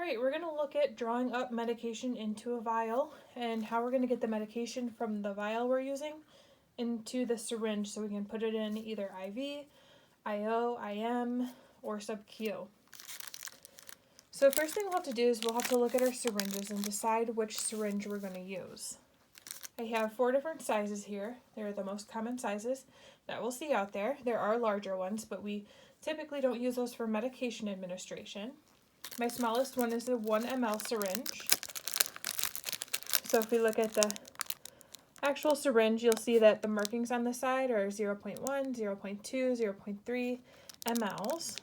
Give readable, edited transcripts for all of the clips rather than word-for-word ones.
Alright, we're going to look at drawing up medication into a vial and how we're going to get the medication from the vial we're using into the syringe so we can put it in either IV, IO, IM, or sub-Q. So first thing we'll have to do is we'll have to look at our syringes and decide which syringe we're going to use. I have 4 different sizes here. They're the most common sizes that we'll see out there. There are larger ones, but we typically don't use those for medication administration. My smallest one is the 1 ml syringe. So if we look at the actual syringe, you'll see that the markings on the side are 0.1, 0.2, 0.3 mLs.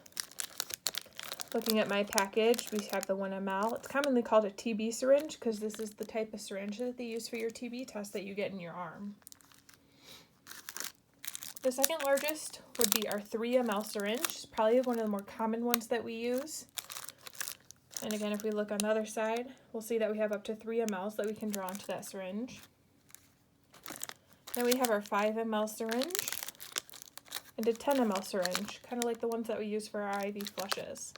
Looking at my package, we have the 1 ml. It's commonly called a TB syringe because this is the type of syringe that they use for your TB test that you get in your arm. The second largest would be our 3 ml syringe. It's probably one of the more common ones that we use. And again, if we look on the other side, we'll see that we have up to 3 mLs that we can draw into that syringe. Then we have our 5 ml syringe and a 10 ml syringe, kind of like the ones that we use for our IV flushes.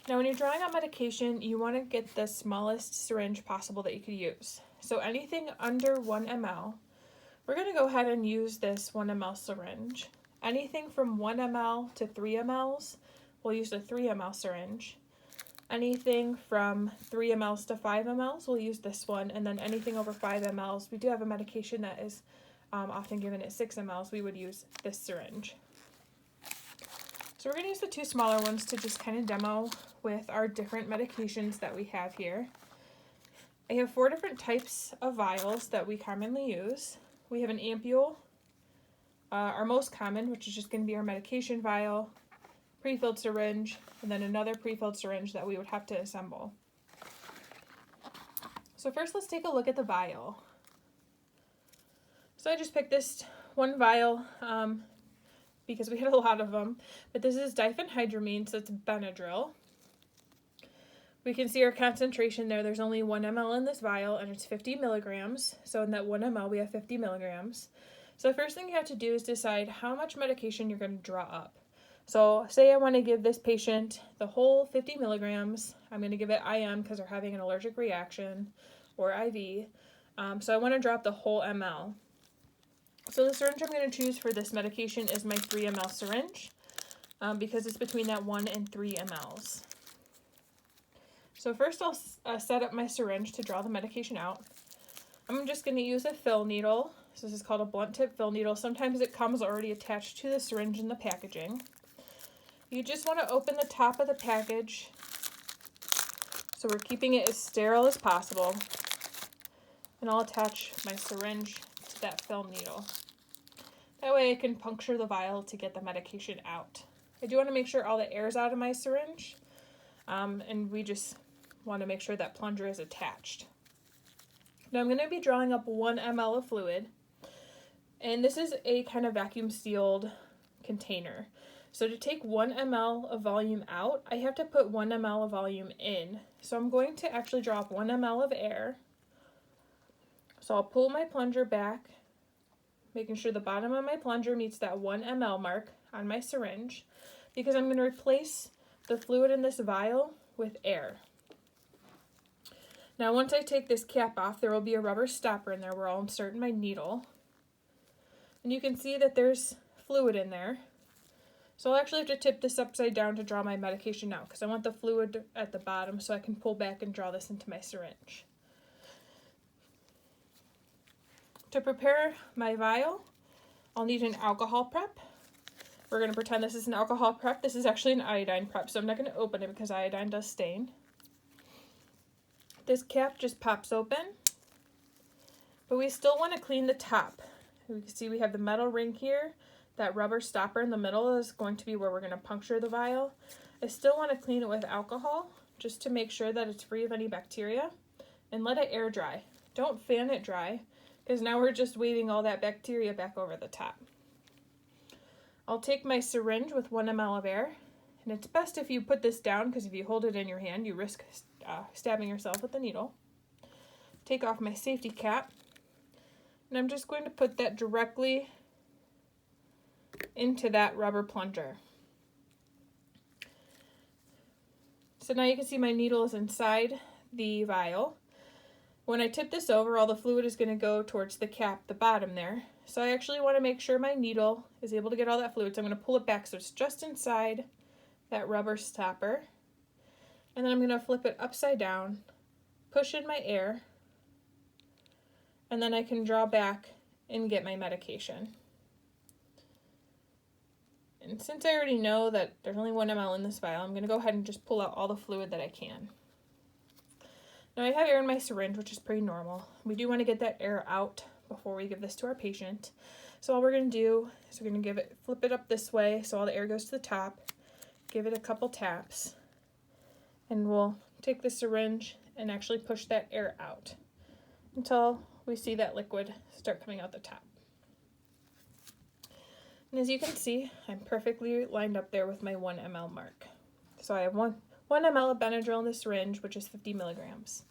Now when you're drawing out medication, you want to get the smallest syringe possible that you could use. So anything under 1 ml, we're going to go ahead and use this 1 ml syringe. Anything from 1 ml to 3 mLs, we'll use the 3 ml syringe. Anything from 3 mLs to 5 mLs, we'll use this one. And then anything over 5 mLs, we do have a medication that is often given at 6 mLs, we would use this syringe. So we're going to use the 2 smaller ones to just kind of demo with our different medications that we have here. I have 4 different types of vials that we commonly use. We have an ampule, our most common, which is just going to be our medication vial, prefilled syringe, and then another prefilled syringe that we would have to assemble. So first let's take a look at the vial. So I just picked this one vial because we had a lot of them, but this is diphenhydramine, so it's Benadryl. We can see our concentration there. There's only 1 ml in this vial and it's 50 milligrams. So in that 1 ml we have 50 milligrams. So the first thing you have to do is decide how much medication you're going to draw up. So say I want to give this patient the whole 50 milligrams. I'm going to give it IM because they're having an allergic reaction, or IV. So I want to drop the whole ml. So the syringe I'm going to choose for this medication is my 3 ml syringe because it's between that 1 and 3 mLs. So first I'll set up my syringe to draw the medication out. I'm just going to use a fill needle. So this is called a blunt tip fill needle. Sometimes it comes already attached to the syringe in the packaging. You just want to open the top of the package so we're keeping it as sterile as possible. And I'll attach my syringe to that fill needle. That way I can puncture the vial to get the medication out. I do want to make sure all the air is out of my syringe, and we just want to make sure that plunger is attached. Now I'm going to be drawing up 1 ml of fluid, and this is a kind of vacuum sealed container. So to take 1 ml of volume out, I have to put 1 ml of volume in. So I'm going to actually draw up 1 ml of air. So I'll pull my plunger back, making sure the bottom of my plunger meets that 1 ml mark on my syringe, because I'm going to replace the fluid in this vial with air. Now once I take this cap off, there will be a rubber stopper in there where I'll insert my needle. And you can see that there's fluid in there. So I'll actually have to tip this upside down to draw my medication out because I want the fluid at the bottom so I can pull back and draw this into my syringe. To prepare my vial, I'll need an alcohol prep. We're going to pretend this is an alcohol prep. This is actually an iodine prep, so I'm not going to open it because iodine does stain. This cap just pops open, but we still want to clean the top. You can see we have the metal ring here. That rubber stopper in the middle is going to be where we're going to puncture the vial. I still want to clean it with alcohol just to make sure that it's free of any bacteria, and let it air dry. Don't fan it dry because now we're just waving all that bacteria back over the top. I'll take my syringe with 1 ml of air, and it's best if you put this down because if you hold it in your hand you risk stabbing yourself with the needle. Take off my safety cap, and I'm just going to put that directly into that rubber plunger. So now you can see my needle is inside the vial. When I tip this over, all the fluid is going to go towards the cap, the bottom there. So I actually want to make sure my needle is able to get all that fluid. So I'm going to pull it back so it's just inside that rubber stopper. And then I'm going to flip it upside down, push in my air, and then I can draw back and get my medication. And since I already know that there's only 1 ml in this vial, I'm going to go ahead and just pull out all the fluid that I can. Now I have air in my syringe, which is pretty normal. We do want to get that air out before we give this to our patient. So all we're going to do is we're going to flip it up this way so all the air goes to the top, give it a couple taps, and we'll take the syringe and actually push that air out until we see that liquid start coming out the top. And as you can see, I'm perfectly lined up there with my 1 ml mark. So I have 1 ml of Benadryl in the syringe, which is 50 milligrams.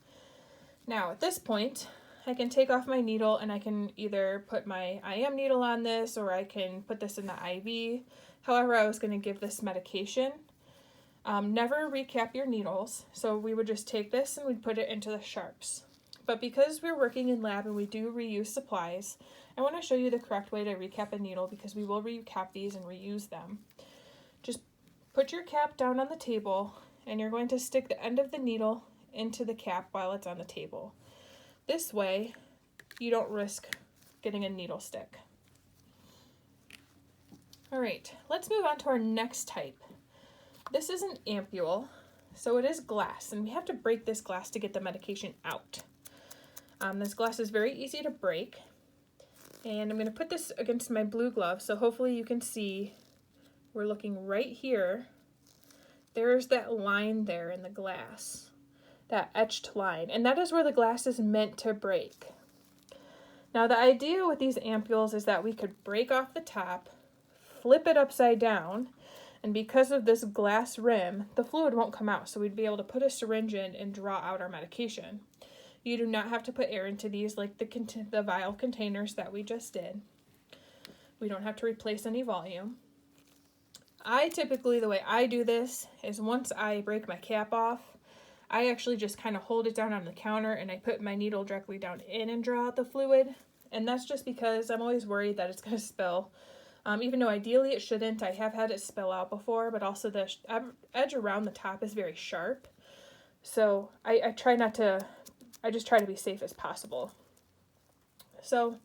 Now at this point, I can take off my needle and I can either put my IM needle on this or I can put this in the IV. However, I was going to give this medication. Never recap your needles. So we would just take this and we'd put it into the sharps. But because we're working in lab and we do reuse supplies, I want to show you the correct way to recap a needle because we will recap these and reuse them. Just put your cap down on the table and you're going to stick the end of the needle into the cap while it's on the table. This way, you don't risk getting a needle stick. All right, let's move on to our next type. This is an ampule, so it is glass, and we have to break this glass to get the medication out. This glass is very easy to break, and I'm going to put this against my blue glove, so hopefully you can see we're looking right here. There's that line there in the glass, that etched line, and that is where the glass is meant to break. Now the idea with these ampules is that we could break off the top, flip it upside down, and because of this glass rim, the fluid won't come out, so we'd be able to put a syringe in and draw out our medication. You do not have to put air into these like the vial containers that we just did. We don't have to replace any volume. The way I do this is once I break my cap off, I actually just kind of hold it down on the counter and I put my needle directly down in and draw out the fluid. And that's just because I'm always worried that it's going to spill. Even though ideally it shouldn't, I have had it spill out before, but also the edge around the top is very sharp. So I just try to be safe as possible. So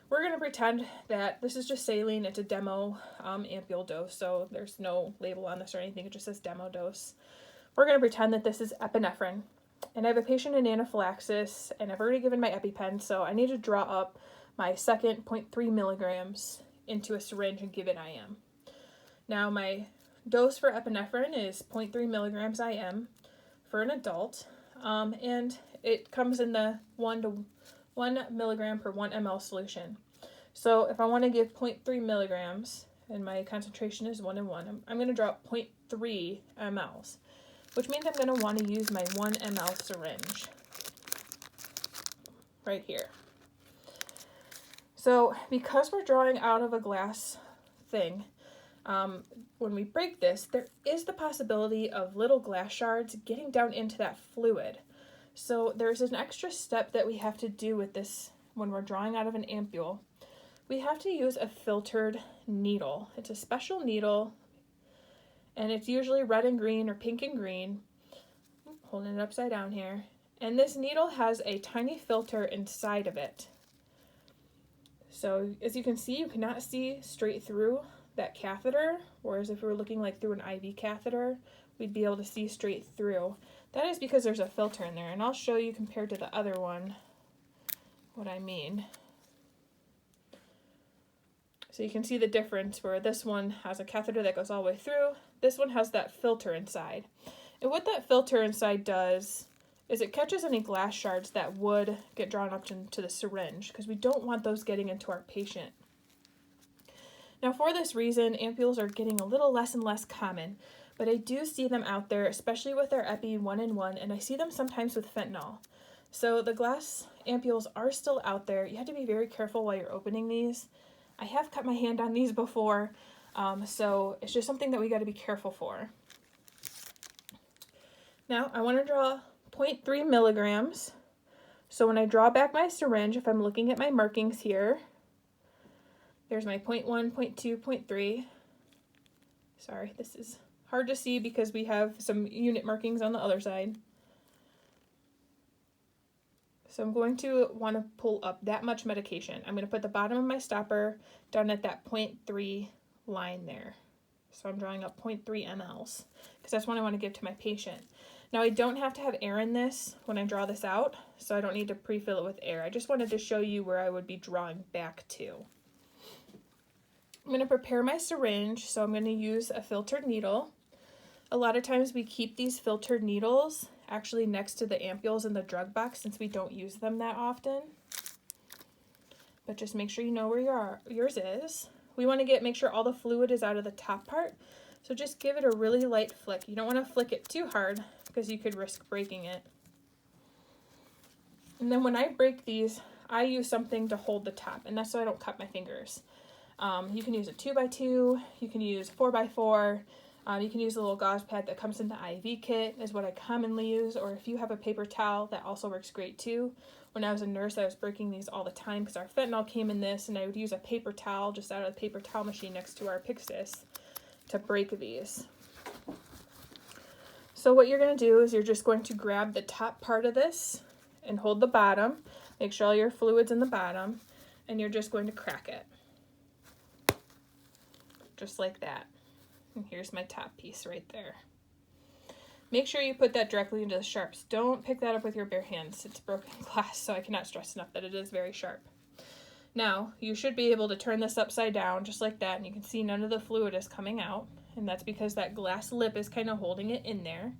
we're going to pretend that this is just saline. It's a demo ampule dose, so there's no label on this or anything. It just says demo dose. We're going to pretend that this is epinephrine. And I have a patient in anaphylaxis, and I've already given my EpiPen, so I need to draw up my second 0.3 milligrams into a syringe and give it IM. Now my dose for epinephrine is 0.3 milligrams IM for an adult, and it comes in the 1 milligram per 1 ml solution. So if I want to give 0.3 milligrams and my concentration is 1 in 1, I'm going to draw up 0.3 mLs, which means I'm going to want to use my 1 ml syringe right here. So because we're drawing out of a glass thing, when we break this, there is the possibility of little glass shards getting down into that fluid. So there's an extra step that we have to do with this when we're drawing out of an ampule. We have to use a filtered needle. It's a special needle, and it's usually red and green or pink and green. I'm holding it upside down here. And this needle has a tiny filter inside of it. So as you can see, you cannot see straight through that catheter, whereas if we were looking like through an IV catheter, we'd be able to see straight through. That is because there's a filter in there, and I'll show you compared to the other one what I mean. So you can see the difference where this one has a catheter that goes all the way through. This one has that filter inside. And what that filter inside does is it catches any glass shards that would get drawn up into the syringe because we don't want those getting into our patient. Now for this reason, ampules are getting a little less and less common, but I do see them out there, especially with our Epi 1-in-1, and I see them sometimes with fentanyl. So the glass ampules are still out there. You have to be very careful while you're opening these. I have cut my hand on these before, so it's just something that we got to be careful for. Now I want to draw 0.3 milligrams. So when I draw back my syringe, if I'm looking at my markings here, there's my 0.1, 0.2, 0.3. Sorry, this is hard to see because we have some unit markings on the other side. So I'm going to want to pull up that much medication. I'm going to put the bottom of my stopper down at that 0.3 line there. So I'm drawing up 0.3 mLs because that's what I want to give to my patient. Now I don't have to have air in this when I draw this out, so I don't need to pre-fill it with air. I just wanted to show you where I would be drawing back to. I'm going to prepare my syringe, so I'm going to use a filtered needle. A lot of times we keep these filtered needles actually next to the ampules in the drug box since we don't use them that often. But just make sure you know where yours is. We want to make sure all the fluid is out of the top part, so just give it a really light flick. You don't want to flick it too hard because you could risk breaking it. And then when I break these, I use something to hold the top, and that's so I don't cut my fingers. You can use a 2x2, you can use 4x4, you can use a little gauze pad that comes in the IV kit is what I commonly use, or if you have a paper towel, that also works great too. When I was a nurse, I was breaking these all the time because our fentanyl came in this, and I would use a paper towel just out of the paper towel machine next to our Pixis to break these. So what you're going to do is you're just going to grab the top part of this and hold the bottom, make sure all your fluid's in the bottom, and you're just going to crack it. Just like that. And here's my top piece right there. Make sure you put that directly into the sharps. Don't pick that up with your bare hands. It's broken glass, so I cannot stress enough that it is very sharp. Now, you should be able to turn this upside down just like that, and you can see none of the fluid is coming out, and that's because that glass lip is kind of holding it in there.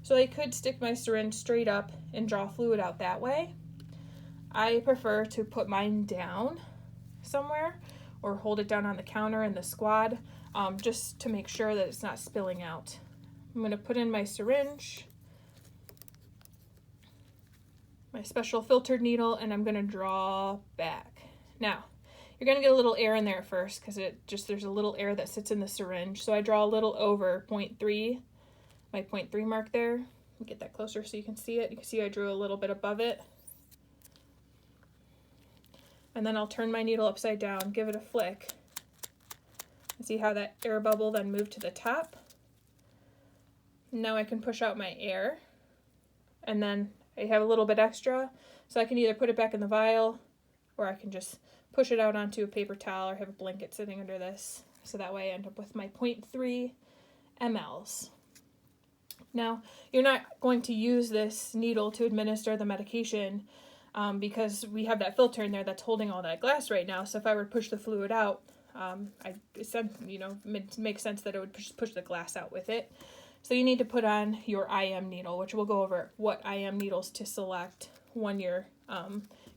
So I could stick my syringe straight up and draw fluid out that way. I prefer to put mine down somewhere or hold it down on the counter in the squad, just to make sure that it's not spilling out. I'm going to put in my syringe, my special filtered needle, and I'm going to draw back. Now, you're going to get a little air in there first because there's a little air that sits in the syringe. So I draw a little over 0.3, my 0.3 mark there. Let me get that closer so you can see it. You can see I drew a little bit above it. And then I'll turn my needle upside down, give it a flick, and see how that air bubble then moved to the top. Now I can push out my air, and then I have a little bit extra, so I can either put it back in the vial, or I can just push it out onto a paper towel or have a blanket sitting under this, so that way I end up with my 0.3 mLs. Now, you're not going to use this needle to administer the medication because we have that filter in there that's holding all that glass right now, so if I were to push the fluid out, it makes sense that it would push the glass out with it. So you need to put on your IM needle, which we'll go over what IM needles to select when you're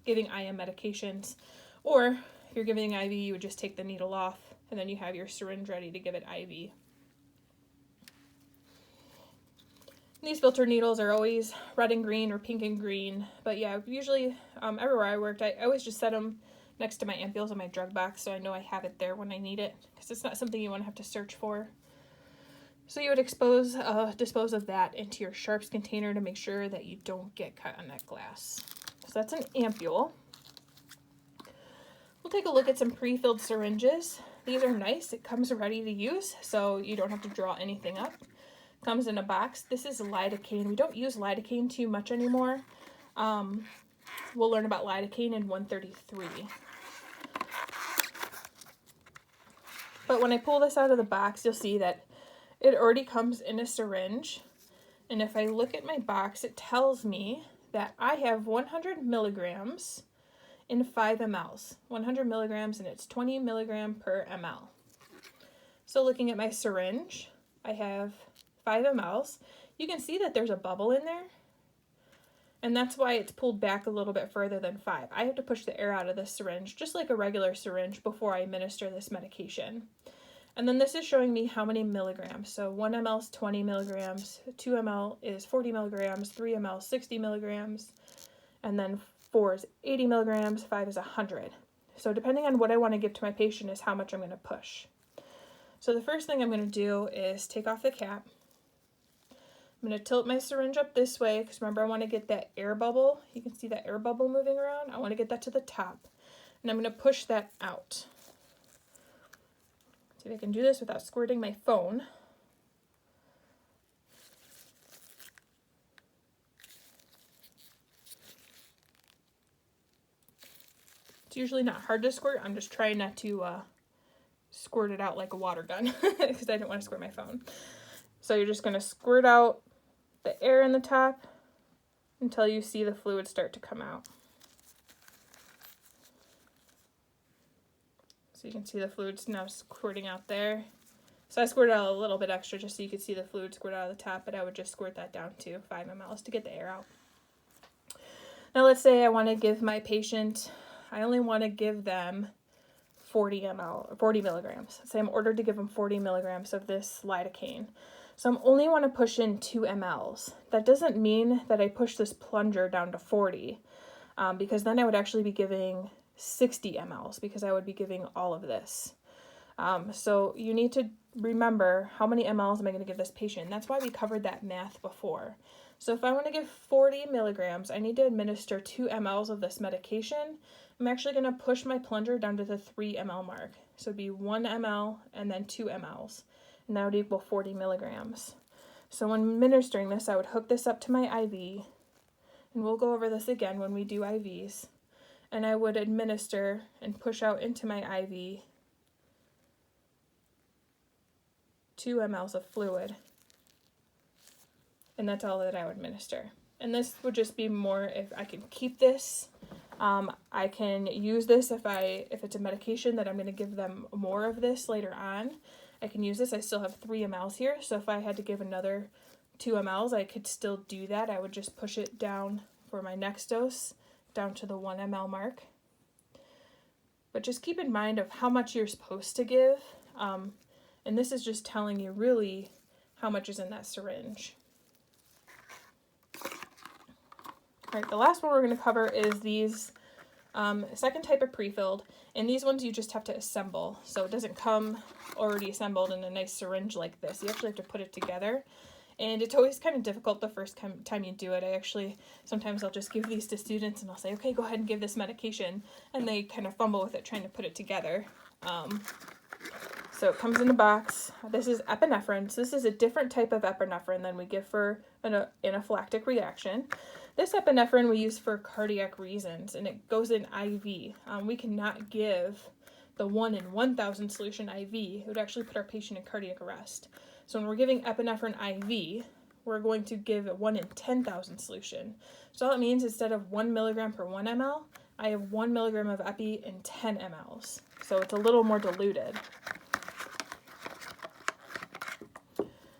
giving IM medications. Or if you're giving IV, you would just take the needle off, and then you have your syringe ready to give it IV. These filter needles are always red and green or pink and green, but yeah, usually everywhere I worked, I always just set them next to my ampules in my drug box so I know I have it there when I need it, because it's not something you want to have to search for. So you would dispose of that into your sharps container to make sure that you don't get cut on that glass. So that's an ampule. We'll take a look at some pre-filled syringes. These are nice. It comes ready to use, so you don't have to draw anything up. Comes in a box. This is lidocaine. We don't use lidocaine too much anymore. We'll learn about lidocaine in 133. But when I pull this out of the box, you'll see that it already comes in a syringe. And if I look at my box, it tells me that I have 100 milligrams in 5 mLs. 100 milligrams, and it's 20 milligram per ml. So looking at my syringe, I have 5 mLs. You can see that there's a bubble in there, and that's why it's pulled back a little bit further than 5. I have to push the air out of this syringe, just like a regular syringe, before I administer this medication. And then this is showing me how many milligrams. So 1 ml is 20 milligrams, 2 ml is 40 milligrams, 3 ml is 60 milligrams, and then 4 is 80 milligrams, 5 is 100. So depending on what I want to give to my patient is how much I'm going to push. So the first thing I'm going to do is take off the cap. I'm going to tilt my syringe up this way because remember I want to get that air bubble. You can see that air bubble moving around. I want to get that to the top. And I'm going to push that out. See if I can do this without squirting my phone. It's usually not hard to squirt. I'm just trying not to squirt it out like a water gun because I didn't want to squirt my phone. So you're just going to squirt out the air in the top until you see the fluid start to come out. So you can see the fluid's now squirting out there. So I squirted out a little bit extra just so you could see the fluid squirt out of the top, but I would just squirt that down to 5 ml to get the air out. Now let's say I want to give my patient, I only want to give them 40 milligrams. Say I'm ordered to give them 40 milligrams of this lidocaine. So I only want to push in 2 mLs. That doesn't mean that I push this plunger down to 40, because then I would actually be giving 60 mLs because I would be giving all of this. So you need to remember how many mLs am I going to give this patient. And that's why we covered that math before. So if I want to give 40 milligrams, I need to administer 2 mLs of this medication. I'm actually going to push my plunger down to the 3 ml mark. So it'd be 1 ml and then 2 mLs. And that would equal 40 milligrams. So when administering this, I would hook this up to my IV. And we'll go over this again when we do IVs. And I would administer and push out into my IV 2 mLs of fluid. And that's all that I would administer. And this would just be more if I can keep this. I can use this if it's a medication that I'm going to give them more of this later on. I can use this. I still have 3 mLs here. So if I had to give another 2 mLs, I could still do that. I would just push it down for my next dose, down to the 1 ml mark. But just keep in mind of how much you're supposed to give. And this is just telling you really how much is in that syringe. All right, the last one we're going to cover is these second type of prefilled. And these ones you just have to assemble. So it doesn't come already assembled in a nice syringe like this. You actually have to put it together. And it's always kind of difficult the first time you do it. Sometimes I'll just give these to students and I'll say, okay, go ahead and give this medication. And they kind of fumble with it trying to put it together. So it comes in a box. This is epinephrine. So this is a different type of epinephrine than we give for an anaphylactic reaction. This epinephrine we use for cardiac reasons, and it goes in IV. We cannot give the 1 in 1,000 solution IV. It would actually put our patient in cardiac arrest. So when we're giving epinephrine IV, we're going to give a 1 in 10,000 solution. So all it means, instead of 1 milligram per 1 ml, I have 1 milligram of epi in 10 mLs. So it's a little more diluted.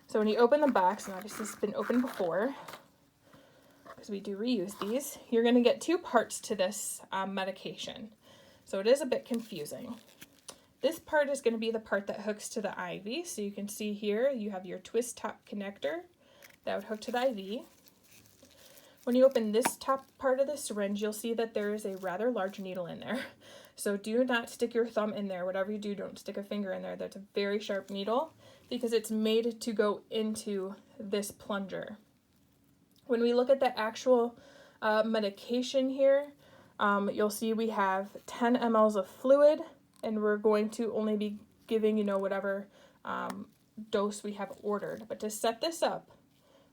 So when you open the box, and obviously it's been opened before, because we do reuse these, you're going to get 2 parts to this medication. So it is a bit confusing. This part is going to be the part that hooks to the IV. So you can see here you have your twist top connector that would hook to the IV. When you open this top part of the syringe, you'll see that there is a rather large needle in there. So do not stick your thumb in there. Whatever you do, don't stick a finger in there. That's a very sharp needle because it's made to go into this plunger. When we look at the actual medication here, you'll see we have 10 mLs of fluid, and we're going to only be giving, whatever dose we have ordered. But to set this up,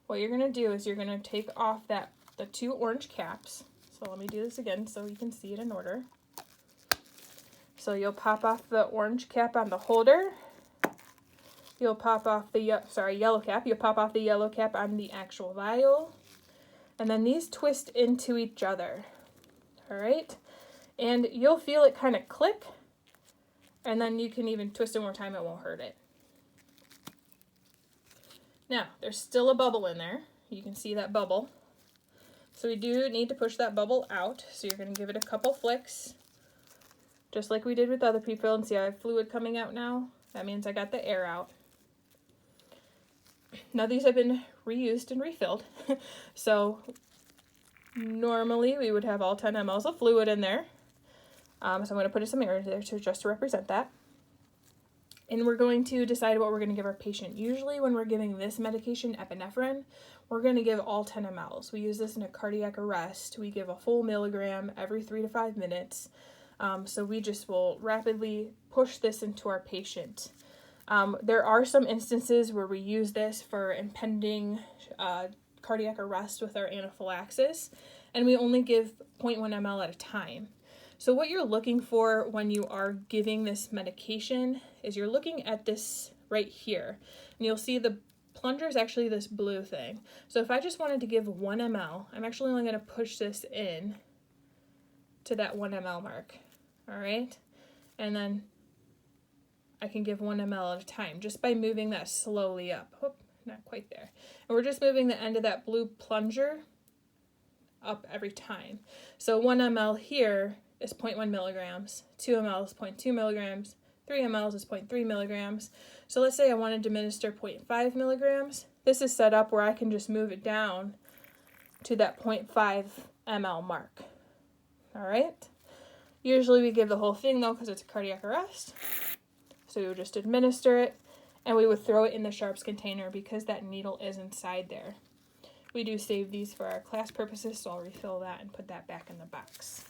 what you're going to do is you're going to take off the 2 orange caps. So let me do this again so you can see it in order. So you'll pop off the orange cap on the holder. You'll pop off the yellow cap. You'll pop off the yellow cap on the actual vial. And then these twist into each other. All right? And you'll feel it kind of click. And then you can even twist it one more time. It won't hurt it. Now, there's still a bubble in there. You can see that bubble. So we do need to push that bubble out. So you're going to give it a couple flicks. Just like we did with the other prefilled. And see, I have fluid coming out now. That means I got the air out. Now these have been reused and refilled. So normally we would have all 10 mLs of fluid in there. So I'm going to put some air in there just to represent that. And we're going to decide what we're going to give our patient. Usually when we're giving this medication, epinephrine, we're going to give all 10 mLs. We use this in a cardiac arrest. We give a full milligram every 3 to 5 minutes. So we just will rapidly push this into our patient. There are some instances where we use this for impending cardiac arrest with our anaphylaxis, and we only give 0.1 ml at a time. So what you're looking for when you are giving this medication is you're looking at this right here, and you'll see the plunger is actually this blue thing. So if I just wanted to give 1 ml, I'm actually only going to push this in to that 1 ml mark. All right, and then I can give 1 ml at a time just by moving that slowly up. Whoop, not quite there. And we're just moving the end of that blue plunger up every time. So 1 ml here is 0.1 milligrams, 2 ml is 0.2 milligrams, 3 ml is 0.3 milligrams. So let's say I wanted to administer 0.5 milligrams. This is set up where I can just move it down to that 0.5 ml mark. All right. Usually we give the whole thing though because it's a cardiac arrest. So we would just administer it, and we would throw it in the sharps container because that needle is inside there. We do save these for our class purposes, so I'll refill that and put that back in the box.